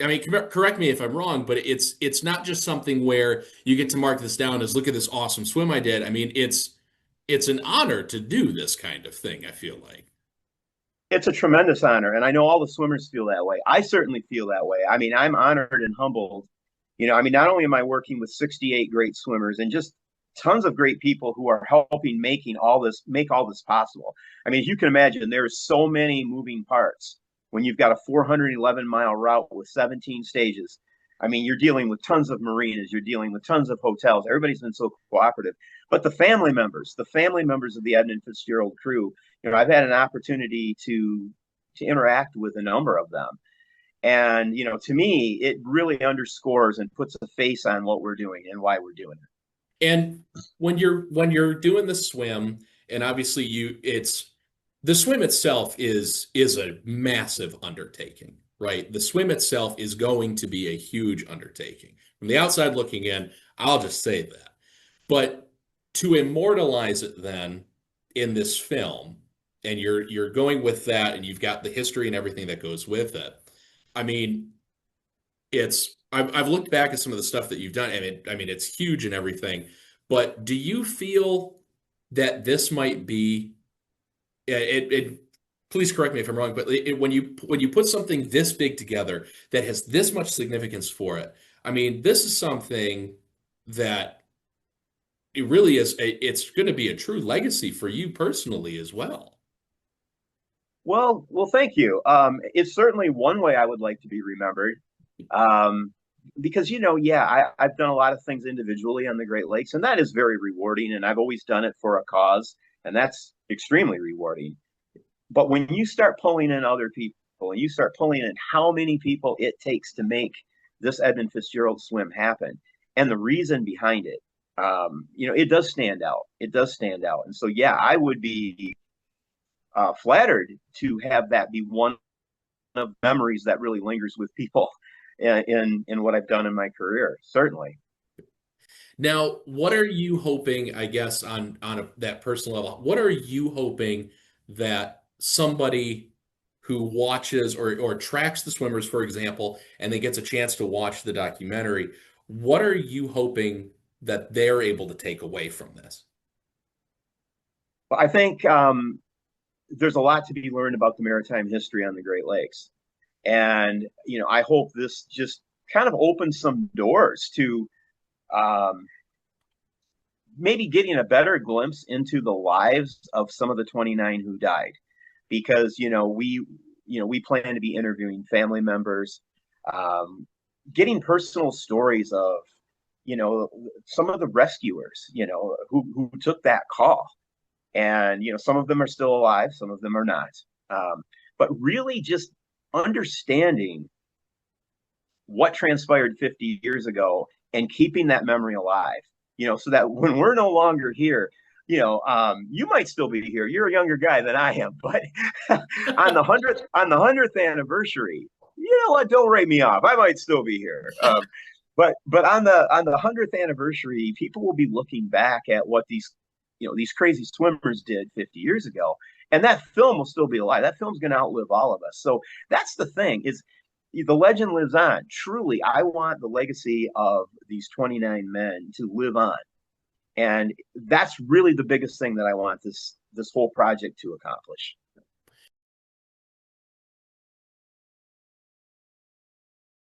I mean, correct me if I'm wrong, but it's not just something where you get to mark this down as look at this awesome swim I did. I mean, it's an honor to do this kind of thing, I feel like. It's a tremendous honor, and I know all the swimmers feel that way. I certainly feel that way. I mean, I'm honored and humbled. I mean, not only am I working with 68 great swimmers and just tons of great people who are helping make all this possible. I mean, as you can imagine, there's so many moving parts when you've got a 411-mile route with 17 stages. I mean, you're dealing with tons of marinas, you're dealing with tons of hotels. Everybody's been so cooperative. But the family members of the Edmund Fitzgerald crew, I've had an opportunity to interact with a number of them. And, to me, it really underscores and puts a face on what we're doing and why we're doing it. And when you're doing the swim, and obviously it's the swim itself is a massive undertaking, right? The swim itself is going to be a huge undertaking. From the outside looking in, I'll just say that. But to immortalize it then in this film, and you're going with that, and you've got the history and everything that goes with it. I mean, I've looked back at some of the stuff that you've done, and I mean it's huge and everything. But do you feel that this might be please correct me if I'm wrong, but when you put something this big together that has this much significance for it, I mean, this is something that it really is. It's going to be a true legacy for you personally as well. Well, thank you. It's certainly one way I would like to be remembered. Um, because yeah, I've done a lot of things individually on the Great Lakes, and that is very rewarding. And I've always done it for a cause, and that's extremely rewarding. But when you start pulling in other people, and you start pulling in how many people it takes to make this Edmund Fitzgerald swim happen, and the reason behind it, it does stand out. It does stand out. And so, yeah, I would be flattered to have that be one of memories that really lingers with people in what I've done in my career. Certainly. Now, what are you hoping, I guess, that personal level? What are you hoping that somebody who watches or tracks the swimmers, for example, and then gets a chance to watch the documentary, what are you hoping that they're able to take away from this? I think there's a lot to be learned about the maritime history on the Great Lakes. And, I hope this just kind of opens some doors to um, maybe getting a better glimpse into the lives of some of the 29 who died. Because, we plan to be interviewing family members, um, getting personal stories of, some of the rescuers, who took that call. And, some of them are still alive, some of them are not. Um, but really just understanding what transpired 50 years ago and keeping that memory alive, so that when we're no longer here, you might still be here. You're a younger guy than I am, but on the 100th anniversary, you know what? Don't write me off. I might still be here. But on the 100th anniversary, people will be looking back at what these crazy swimmers did 50 years ago, and that film will still be alive. That film's going to outlive all of us. So that's the thing, is the legend lives on. Truly, I want the legacy of these 29 men to live on. And that's really the biggest thing that I want this whole project to accomplish.